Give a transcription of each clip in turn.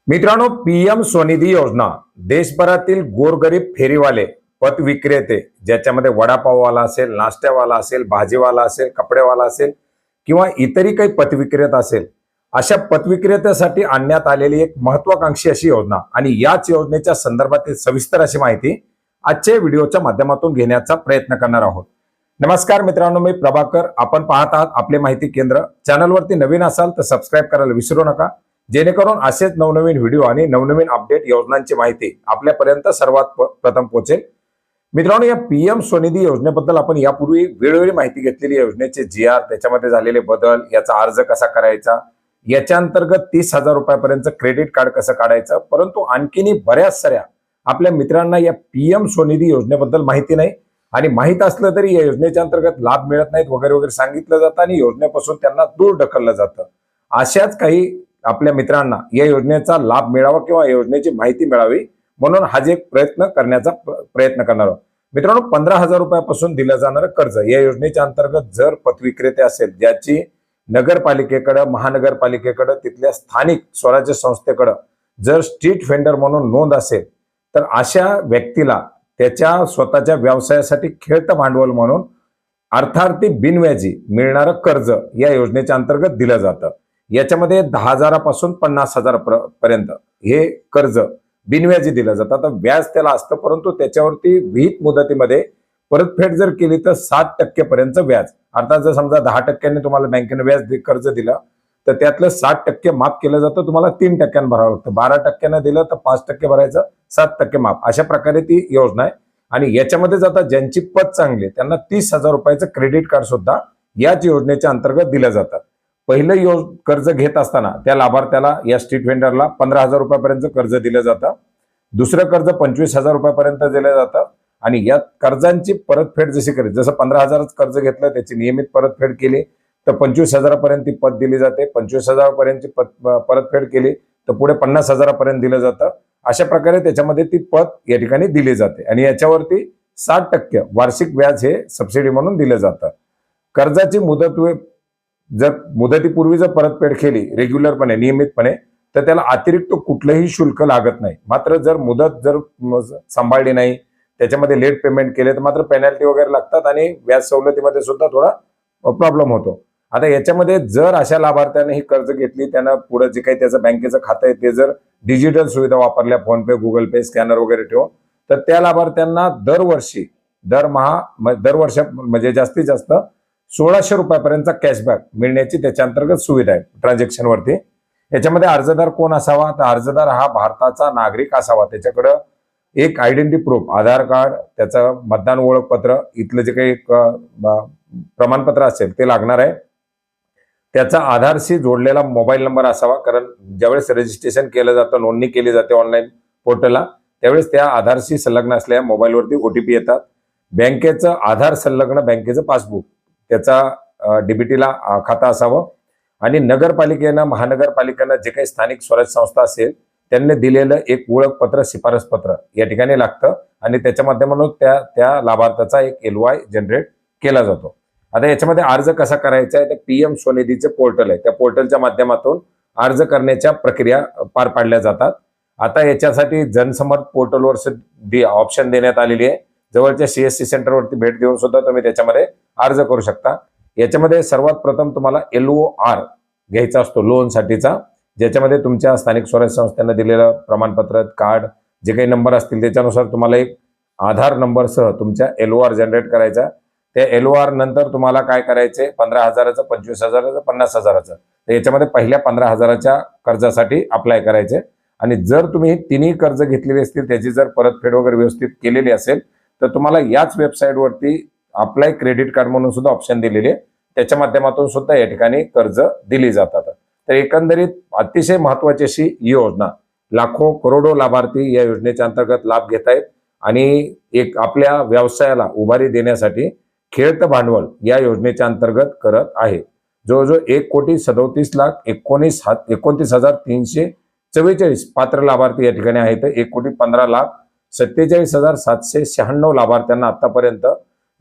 मित्रांनो, पीएम स्वनिधी योजना देशभरातील गोरगरीब फेरीवाले, पथ विक्रेते, ज्याच्यामध्ये वडापाववाला असेल, नाश्त्यावाला असेल, भाजीवाला असेल, कपडेवाला असेल किंवा इतरही काही पथविक्रेता असेल, अशा पथविक्रेत्यासाठी आणण्यात आलेली एक महत्वाकांक्षी अशी योजना आणि याच योजनेच्या संदर्भातील सविस्तर अशी माहिती आजच्या व्हिडिओच्या माध्यमातून घेण्याचा प्रयत्न करणार आहोत. नमस्कार मित्रांनो, मी प्रभाकर. आपण पाहत आहात आपले माहिती केंद्र. चॅनलवरती नवीन असाल तर सबस्क्राईब करायला विसरू नका, जेणेकरून असेच नवनवीन व्हिडिओ आणि नवनवीन अपडेट योजनांची माहिती आपल्यापर्यंत सर्वात प्रथम पोहोचेल. मित्रांनो, या पीएम स्वनिधी योजनेबद्दल आपण यापूर्वी वेळोवेळी माहिती घेतलेली. योजनेचे GR, त्याच्यामध्ये झालेले बदल, याचा अर्ज कसा करायचा, याच्या अंतर्गत 30,000 रुपयापर्यंत क्रेडिट कार्ड कसं काढायचं, परंतु आणखीनही बऱ्याच साऱ्या आपल्या मित्रांना या पीएम स्वनिधी योजनेबद्दल माहिती नाही आणि माहित असलं तरी या योजनेच्या अंतर्गत लाभ मिळत नाहीत वगैरे वगैरे सांगितलं जातं आणि योजनेपासून त्यांना दूर ढकललं जातं. अशाच काही आपल्या मित्रांना या योजनेचा लाभ मिळावा किंवा योजनेची माहिती मिळावी म्हणून हा जे प्रयत्न करण्याचा प्रयत्न करणार आहोत. मित्रांनो, 15,000 रुपयापासून दिलं जाणारं कर्ज या योजनेच्या अंतर्गत जर पथविक्रेते असेल, ज्याची नगरपालिकेकडे, महानगरपालिकेकडे, तिथल्या स्थानिक स्वराज्य संस्थेकडे जर स्ट्रीट व्हेंडर म्हणून नोंद असेल, तर अशा व्यक्तीला त्याच्या स्वतःच्या व्यवसायासाठी खेळतं भांडवल म्हणून अर्थार्थी बिनव्याजी मिळणारं कर्ज या योजनेच्या अंतर्गत दिलं जातं. याच्यामध्ये 10,000 पासून 50,000 पर्यंत हे कर्ज बिनव्याजी दिलं जातं. आता व्याज त्याला असतं, परंतु त्याच्यावरती विहित मुदतीमध्ये परतफेड जर केली तर 7% पर्यंत व्याज. अर्थात जर समजा 10% तुम्हाला बँकेने व्याज कर्ज दिलं तर त्यातलं 60% माफ केलं जातं. तुम्हाला 3% भरावं लागतं. 12% दिलं तर 5% भरायचं, 7% माफ. अशा प्रकारे ती योजना आहे आणि याच्यामध्ये जाता ज्यांची पत चांगली त्यांना 30,000 रुपयाचं क्रेडिट कार्ड सुद्धा याच योजनेच्या अंतर्गत दिलं जातं. पहिलं कर्ज घेत असताना त्या लाभार्थ्याला, या स्ट्रीट व्हेंडरला 15,000 रुपयापर्यंत कर्ज दिलं जातं. दुसरं कर्ज 25,000 रुपयापर्यंत दिलं जातं आणि या कर्जांची परतफेड जशी करेल, जसं 15,000 कर्ज घेतलं त्याची नियमित परतफेड केली तर 25,000 पर्यंत ती पत दिली जाते. 25,000 पर्यंतची परतफेड केली तर पुढे 50,000 पर्यंत दिलं जातं. अशा प्रकारे त्याच्यामध्ये ती पत या ठिकाणी दिली जाते आणि याच्यावरती 60% वार्षिक व्याज हे सबसिडी म्हणून दिलं जातं. कर्जाची मुदत जर मुदतीपूर्वी जर परतफेड केली रेग्युलरपणे, नियमितपणे, तर त्याला अतिरिक्त कुठलंही शुल्क लागत नाही. मात्र जर मुदत जर सांभाळली नाही, त्याच्यामध्ये लेट पेमेंट केले तर मात्र पेनल्टी वगैरे लागतात आणि व्याज सवलतीमध्ये सुद्धा थोडा प्रॉब्लेम होतो. आता याच्यामध्ये जर अशा लाभार्थ्याने ही कर्ज घेतली, त्यांना पुढे जे काही त्याचं बँकेचं खातं आहे ते जर डिजिटल सुविधा वापरल्या, फोनपे, गुगल पे, स्कॅनर वगैरे ठेवून, तर त्या लाभार्थ्यांना दरवर्षी दरवर्षा म्हणजे जास्तीत जास्त 1,600 रुपयापर्यंत कॅशबॅक मिळण्याची त्याच्या अंतर्गत सुविधा आहे ट्रान्झॅक्शनवरती. याच्यामध्ये अर्जदार कोण असावा, तर अर्जदार हा भारताचा नागरिक असावा. त्याच्याकडं एक आयडेंटिटी प्रूफ, आधार कार्ड, त्याचं मतदान ओळखपत्र, इथलं जे काही प्रमाणपत्र असेल ते लागणार आहे. त्याचा आधारशी जोडलेला मोबाईल नंबर असावा, कारण ज्यावेळेस रजिस्ट्रेशन केलं जातं, नोंदणी केली जाते ऑनलाईन पोर्टलला, त्यावेळेस त्या आधारशी संलग्न असलेल्या मोबाईलवरती OTP येतात. बँकेचं आधार संलग्न बँकेचं पासबुक, त्याचा DBTला खाता असावं आणि नगरपालिकेनं, महानगरपालिकेनं जे काही स्थानिक स्वराज्य संस्था असेल त्यांनी दिलेलं एक ओळखपत्र, शिफारस पत्र या ठिकाणी लागतं आणि त्याच्या माध्यमातून त्या लाभार्थ्याचा एक LOI जनरेट केला जातो. आता याच्यामध्ये अर्ज कसा करायचा आहे, तर पीएम स्वनिधीचे पोर्टल आहे, त्या पोर्टलच्या माध्यमातून अर्ज करण्याच्या प्रक्रिया पार पाडल्या जातात. आता याच्यासाठी जनसमर्थ पोर्टलवर ऑप्शन देण्यात आलेली आहे. जवळच्या CSC सेंटरवरती भेट देऊन सुद्धा तुम्ही त्याच्यामध्ये अर्ज करू शकता. याच्यामध्ये सर्वात प्रथम तुम्हाला LOR घ्यायचा असतो लोनसाठीचा, ज्याच्यामध्ये तुमच्या स्थानिक स्वराज्य संस्थांना दिलेलं प्रमाणपत्र, कार्ड, जे काही नंबर असतील त्याच्यानुसार तुम्हाला एक आधार नंबरसह तुमच्या LOR जनरेट करायचा. त्या LOR नंतर तुम्हाला काय करायचे, 15,000चं, 25,000चं, 50,000चं, तर याच्यामध्ये पहिल्या 15,000च्या कर्जासाठी अप्लाय करायचे आणि जर तुम्ही तिन्ही कर्ज घेतलेली असतील, त्याची जर परतफेड वगैरे व्यवस्थित केलेली असेल तर तुम्हाला याच वेबसाईटवरती अप्लाय क्रेडिट कार्ड म्हणून सुद्धा ऑप्शन दिलेले, त्याच्या माध्यमातून सुद्धा या ठिकाणी कर्ज दिली जातात. तर एकंदरीत अतिशय महत्वाची अशी योजना, लाखो करोडो लाभार्थी या योजनेच्या अंतर्गत लाभ घेत आहेत आणि एक आपल्या व्यवसायाला उभारी देण्यासाठी खेळतं भांडवल या योजनेच्या अंतर्गत करत आहे. जवळजवळ 1,29,344 पात्र लाभार्थी या ठिकाणी आहेत. 1,15,47,796 लाभार्थ्यांना आतापर्यंत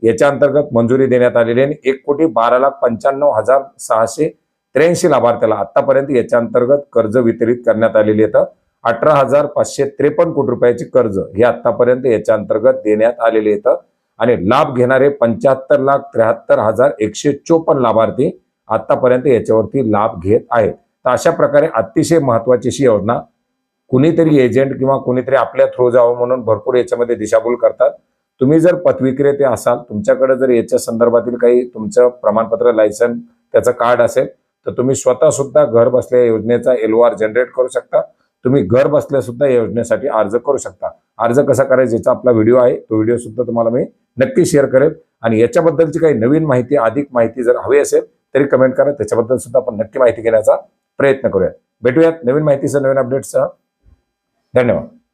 याच्या अंतर्गत मंजुरी देण्यात आलेली आहे. 1,12,95,683 लाभार्थ्याला आतापर्यंत याच्या अंतर्गत कर्ज वितरित करण्यात आलेली आहेत. 18,553 कोटी रुपयाची कर्ज हे आतापर्यंत याच्या अंतर्गत देण्यात आलेले येतं आणि लाभ घेणारे 75,73,154 लाभार्थी आतापर्यंत याच्यावरती लाभ घेत आहेत. तर अशा प्रकारे अतिशय महत्वाची अशी योजना कुणीतरी एजंट किंवा कुणीतरी आपल्या थ्रू जावं म्हणून भरपूर याच्यामध्ये दिशाभूल करतात. तुम्ही जर पतविक्रेते असाल, तुमच्याकडे जर याच्या संदर्भातील काही तुमचं प्रमाणपत्र, लायसन, त्याचं कार्ड असेल तर तुम्ही स्वतः सुद्धा घर बसल्या योजनेचा LOR जनरेट करू शकता. तुम्ही घर बसल्या सुद्धा या योजनेसाठी अर्ज करू शकता. अर्ज कसा करायचा याचा आपला व्हिडिओ आहे, तो व्हिडिओ सुद्धा तुम्हाला मी नक्की शेअर करेल. आणि याच्याबद्दलची काही नवीन माहिती, अधिक माहिती जर हवी असेल तरी कमेंट करा, त्याच्याबद्दल सुद्धा आपण नक्की माहिती घेण्याचा प्रयत्न करूया. भेटूयात नवीन माहितीसह, नवीन अपडेट्ससह. धन्यवाद.